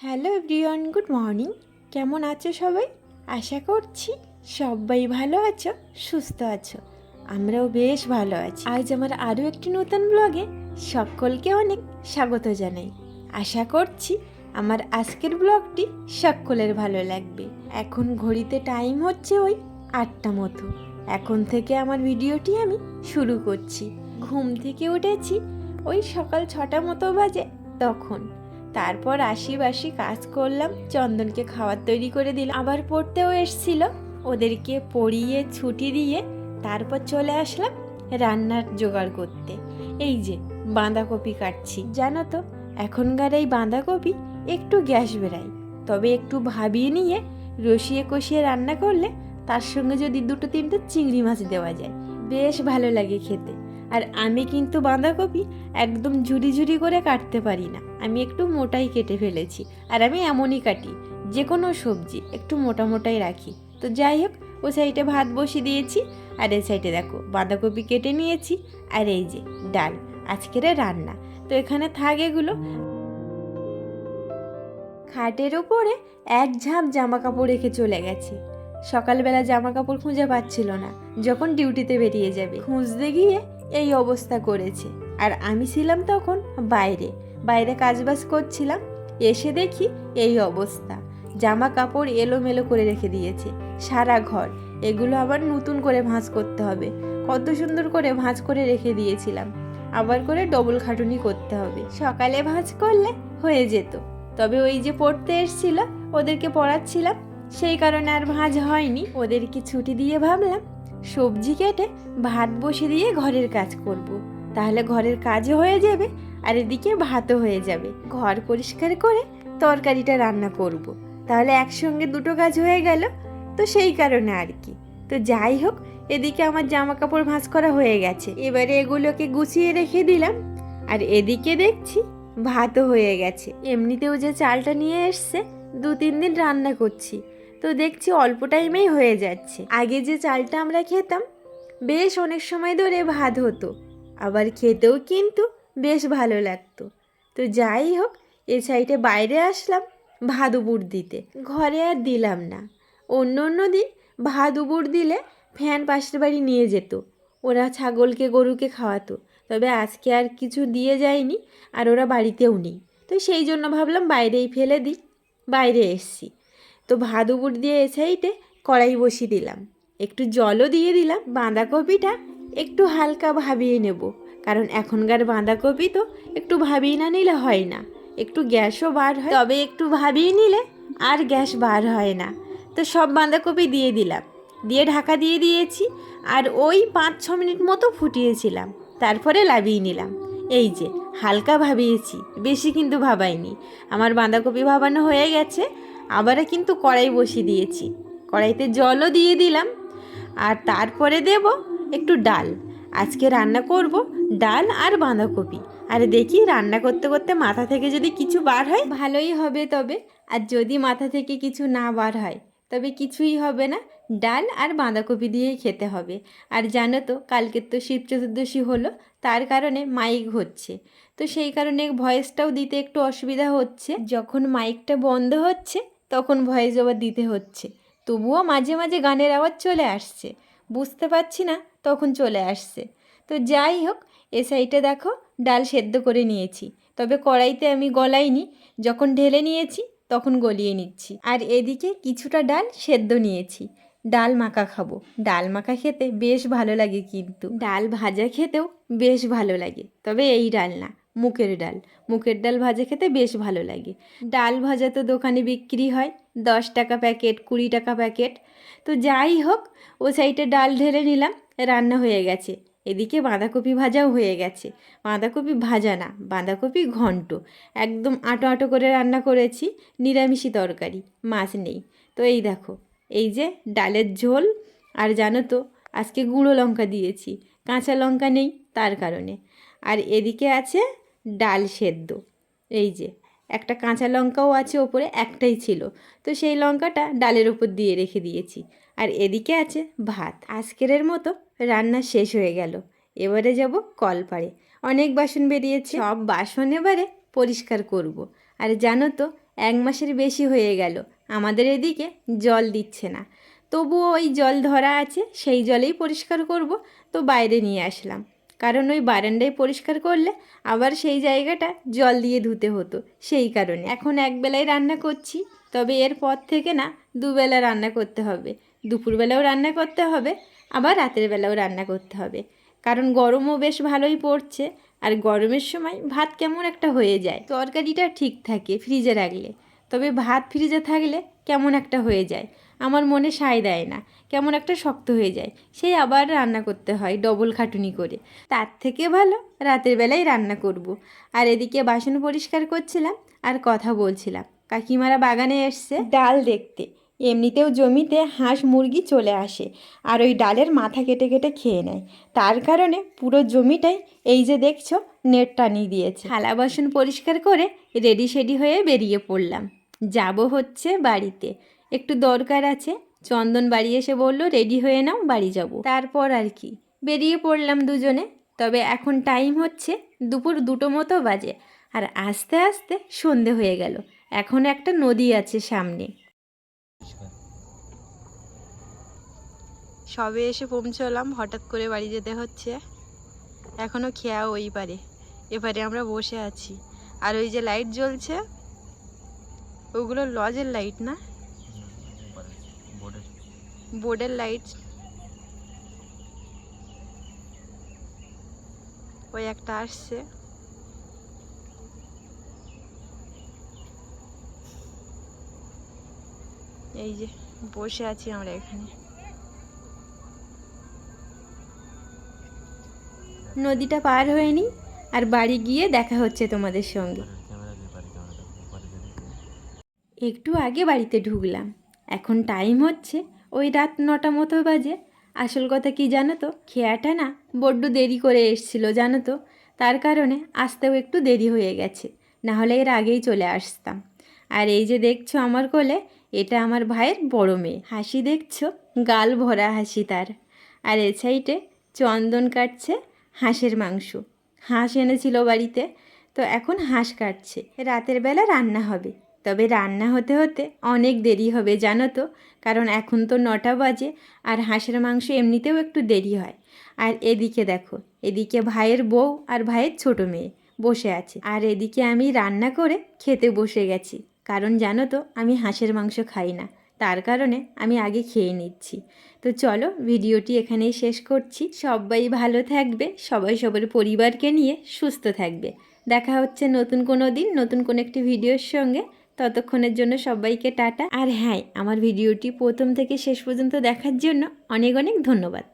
Hello everyone, good morning. কেমন আছো সবাই? আশা করছি সবাই ভালো আছো, সুস্থ আছো। আমরাও বেশ ভালো আছি। আজ আমার আরও একটি নতুন ব্লগে সকলকে অনেক স্বাগত জানাই। আশা করছি আমার আজকের ব্লগটি সকলের ভালো লাগবে। এখন ঘড়িতে টাইম হচ্ছে ওই 8টা মতো। এখন থেকে আমার ভিডিওটি আমি শুরু করছি। ঘুম থেকে উঠেছি ওই সকাল 6টা মতো বাজে তখন। তারপর আশি কাজ করলাম, চন্দনকে খাবার তৈরি করে দিলাম। আবার পড়তেও এসছিল, ওদেরকে পড়িয়ে ছুটি দিয়ে তারপর চলে আসলাম রান্নার জোগাড় করতে। এই যে বাঁধাকপি কাটছি। জানো তো এখনকার এই বাঁধাকপি একটু গ্যাস বেরায়, তবে একটু ভাবিয়ে নিয়ে রসিয়ে কষিয়ে রান্না করলে তার সঙ্গে যদি 2-3টে চিংড়ি মাছ দেওয়া যায় বেশ ভালো লাগে খেতে। আর আমি কিন্তু বাঁধাকপি একদম ঝুরি ঝুরি করে কাটতে পারি না, আমি একটু মোটাই কেটে ফেলেছি। আর আমি এমনই কাটি, যে কোনো সবজি একটু মোটা মোটাই রাখি। তো যাই হোক, ও সাইডে ভাত বসিয়ে দিয়েছি, আর এই সাইডে দেখো বাঁধাকপি কেটে নিয়েছি। আর এই যে ডাল, আজকের রান্না। তো এখানে থাক এগুলো। খাটের ওপরে এক ঝাঁপ জামা কাপড় রেখে চলে গেছে। সকালবেলা জামা কাপড় খুঁজে পাচ্ছিল না, যখন ডিউটিতে বেরিয়ে যাবে। খুঁজতে গিয়ে এই অবস্থা করেছে। আর আমি ছিলাম তখন বাইরে কাজবাজ করছিলাম। এসে দেখি এই অবস্থা, জামা কাপড় এলোমেলো করে রেখে দিয়েছে সারা ঘর। এগুলো আবার নতুন করে ভাঁজ করতে হবে। কত সুন্দর করে ভাঁজ করে রেখে দিয়েছিলাম, আবার করে ডবল খাটুনি করতে হবে। সকালে ভাঁজ করলে হয়ে যেত, তবে ওই যে পড়তে এসছিল, ওদেরকে পড়াচ্ছিলাম, সেই কারণে আর ভাঁজ হয়নি। ওদেরকে ছুটি দিয়ে ভাবলাম সবজি কেটে ভাত বসিয়ে দিয়ে ঘরের কাজ করব। তাহলে ঘরের কাজও হয়ে যাবে আর এদিকে ভাতও হয়ে যাবে। ঘর পরিষ্কার করে তরকারিটা রান্না করব, তাহলে একসঙ্গে দুটো কাজ হয়ে গেল। তো সেই কারণে আর কি। তো যাই হোক, এদিকে আমার জামা কাপড় ভাঁজ করা হয়ে গেছে, এবারে এগুলোকে গুছিয়ে রেখে দিলাম। আর এদিকে দেখছি ভাতও হয়ে গেছে। এমনিতেও যে চালটা নিয়ে এসছে 2-3 দিন রান্না করছি, তো দেখছি অল্প টাইমেই হয়ে যাচ্ছে। আগে যে চালটা আমরা খেতাম বেশ অনেক সময় ধরে ভাত হতো, আবার খেতেও কিন্তু বেশ ভালো লাগতো। তো যাই হোক, এ সাইডে বাইরে আসলাম ভাত উপর দিতে। ঘরে আর দিলাম না। অন্য দিন ভাত উপর দিলে ফ্যান পাশের বাড়ি নিয়ে যেত, ওরা ছাগলকে গরুকে খাওয়াতো। তবে আজকে আর কিছু দিয়ে যায়নি, আর ওরা বাড়িতেও নেই। তো সেই জন্য ভাবলাম বাইরেই ফেলে দিই। বাইরে এসছি তো ভাত উপর দিয়ে এ সাইডে কড়াই বসিয়ে দিলাম, একটু জলও দিয়ে দিলাম। বাঁধাকপিটা একটু হালকা ভাবিয়ে নেব, কারণ এখনকার বাঁধাকপি তো একটু ভাবিয়ে না নিলে হয় না, একটু গ্যাসও বার হয়, তবে একটু ভাবিয়ে নিলে আর গ্যাস বার হয় না। তো সব বাঁধাকপি দিয়ে দিলাম, দিয়ে ঢাকা দিয়ে দিয়েছি। আর ওই 5-6 মিনিট মতো ফুটিয়েছিলাম, তারপরে লাবিয়ে নিলাম। এই যে হালকা ভাবিয়েছি, বেশি কিন্তু ভাবাইনি। আমার বাঁধাকপি ভাবানো হয়ে গেছে। আবারও কিন্তু কড়াই বসিয়ে দিয়েছি, কড়াইতে জলও দিয়ে দিলাম। আর তারপরে দেব একটু ডাল। আজকে রান্না করব ডাল আর বাঁধাকপি। আর দেখি রান্না করতে করতে মাথা থেকে যদি কিছু বার হয় ভালোই হবে, তবে আর যদি মাথা থেকে কিছু না বার হয় তবে কিছুই হবে না, ডাল আর বাঁধাকপি দিয়েই খেতে হবে। আর জানো তো কালকের তো শিব চতুর্দশী হলো, তার কারণে মাইক হচ্ছে। তো সেই কারণে ভয়েসটাও দিতে একটু অসুবিধা হচ্ছে। যখন মাইকটা বন্ধ হচ্ছে তখন ভয়েস ওভার দিতে হচ্ছে, তবুও মাঝে মাঝে গানের আওয়াজ চলে আসছে, বুঝতে পারছি না তখন চলে আসছে। তো যাই হোক, এ সাইডে দেখো ডাল সেদ্ধ করে নিয়েছি, তবে কড়াইতে আমি গলাইনি, যখন ঢেলে নিয়েছি তখন গলিয়ে নিচ্ছি। আর এদিকে কিছুটা ডাল সেদ্ধ নিয়েছি, ডাল মাখা খাবো। ডাল মাখা খেতে বেশ ভালো লাগে, কিন্তু ডাল ভাজা খেতেও বেশ ভালো লাগে, তবে এই ডাল না, মুগের ডাল ভাজা খেতে বেশ ভালো লাগে। ডাল ভাজা তো দোকানে বিক্রি হয় 10 টাকা প্যাকেট, 20 টাকা প্যাকেট। তো যাই হোক, ও সাইডে ডাল ঢেলে নিলাম, রান্না হয়ে গেছে। এদিকে বাঁধাকপি ভাজাও হয়ে গেছে। বাঁধাকপি ভাজা না, বাঁধাকপি ঘন্ট, একদম আটো আটো করে রান্না করেছি, নিরামিষি তরকারি, মাছ নেই। তো এই দেখো, এই যে ডালের ঝোল। আর জানো তো আজকে গুঁড়ো লঙ্কা দিয়েছি, কাঁচা লঙ্কা নেই তার কারণে। আর এদিকে আছে ডাল সেদ্ধ, এই যে একটা কাঁচা লঙ্কাও আছে ওপরে, একটাই ছিল, তো সেই লঙ্কাটা ডালের ওপর দিয়ে রেখে দিয়েছি। আর এদিকে আছে ভাত। আজকের মতো রান্না শেষ হয়ে গেল, এবারে যাব কলপাড়ে। অনেক বাসন বেরিয়েছে, সব বাসন এবারে পরিষ্কার করব। আর জানো তো 1 মাসের বেশি হয়ে গেল আমাদের এদিকে জল দিচ্ছে না। তবুও ওই জল ধরা আছে, সেই জলেই পরিষ্কার করব, তো বাইরে নিয়ে আসলাম। কারণ ওই বারান্দায় পরিষ্কার করলে আবার সেই জায়গাটা জল দিয়ে ধুতে হতো, সেই কারণে। এখন একবেলায় রান্না করছি, তবে এরপর থেকে না 2 বেলা রান্না করতে হবে। দুপুরবেলাও রান্না করতে হবে, আবার রাতের বেলাও রান্না করতে হবে। কারণ গরমও বেশ ভালোই পড়ছে, আর গরমের সময় ভাত কেমন একটা হয়ে যায়। তরকারিটা ঠিক থাকে ফ্রিজে রাখলে, তবে ভাত ফ্রিজে থাকলে কেমন একটা হয়ে যায়, আমার মনে সায় দেয় না, কেমন একটা শক্ত হয়ে যায়। সেই আবার রান্না করতে হয় ডবল খাটুনি করে। তার থেকে ভালো রাতের বেলায় রান্না করব। আর এদিকে বাসন পরিষ্কার করছিলাম আর কথা বলছিলাম। কাকিমারা বাগানে এসছে ডাল দেখতে। এমনিতেও জমিতে হাঁস মুরগি চলে আসে আর ওই ডালের মাথা কেটে কেটে খেয়ে নেয়। তার কারণে পুরো জমিটাই এই যে দেখছো নেট টানিয়ে দিয়েছে। থালা বাসন পরিষ্কার করে রেডি সেডি হয়ে বেরিয়ে পড়লাম। যাব হচ্ছে বাড়িতে, একটু দরকার আছে। চন্দন বাড়ি এসে বলল রেডি হয়ে নাও, বাড়ি যাব। তারপর আর কি বেরিয়ে পড়লাম দুজনে। তবে এখন টাইম হচ্ছে দুপুর 2টো মতো বাজে, আর আস্তে আস্তে সন্ধে হয়ে গেল। এখন একটা নদী আছে সামনে। সবে এসে পৌঁছলাম, হঠাৎ করে বাড়ি যেতে হচ্ছে। এখনও খেয়া ওই পারে, এপারে আমরা বসে আছি। আর ওই যে লাইট জ্বলছে ওগুলো লজের লাইট না, বোর্ডের লাইট। ওই একটা আসছে। এই যে বসে আছি আমরা এখানে। নদীটা পার হয়নি, আর বাড়ি গিয়ে দেখা হচ্ছে তোমাদের সঙ্গে। একটু আগে বাড়িতে ঢুকলাম, এখন টাইম হচ্ছে ওই রাত 9টা মতো বাজে। আসল কথা কি জানো তো, খেয়াটা না বড্ড দেরি করে এসছিল জানো তো, তার কারণে আসতেও একটু দেরি হয়ে গেছে, না হলে এর আগেই চলে আসতাম। আর এই যে দেখছো আমার কোলে, এটা আমার ভাইয়ের বড় মেয়ে। হাসি দেখছো, গাল ভরা হাসি তার। আর এ সাইডে চন্দন কাটছে হাঁসের মাংস। হাঁস এনেছিল বাড়িতে, তো এখন হাঁস কাটছে। রাতের বেলা রান্না হবে, তবে রান্না হতে হতে অনেক দেরি হবে জানো তো, কারণ এখন তো 9টা বাজে, আর হাঁসের মাংস এমনিতেও একটু দেরি হয়। আর এদিকে দেখো, এদিকে ভাইয়ের বউ আর ভাইয়ের ছোট মেয়ে বসে আছে, আর এদিকে আমি রান্না করে খেতে বসে গেছি। কারণ জানো তো আমি হাঁসের মাংস খাই না, তার কারণে আমি আগে খেয়ে নিচ্ছি। তো চলো ভিডিওটি এখানেই শেষ করছি। সবাই ভালো থাকবে, সবাই সবার পরিবারকে নিয়ে সুস্থ থাকবে। দেখা হচ্ছে নতুন কোনো দিন নতুন কোনো একটি ভিডিওর সঙ্গে। ততক্ষণের জন্য সবাইকে টাটা। আর হ্যাঁ, আমার ভিডিওটি প্রথম থেকে শেষ পর্যন্ত দেখার জন্য অনেক অনেক ধন্যবাদ।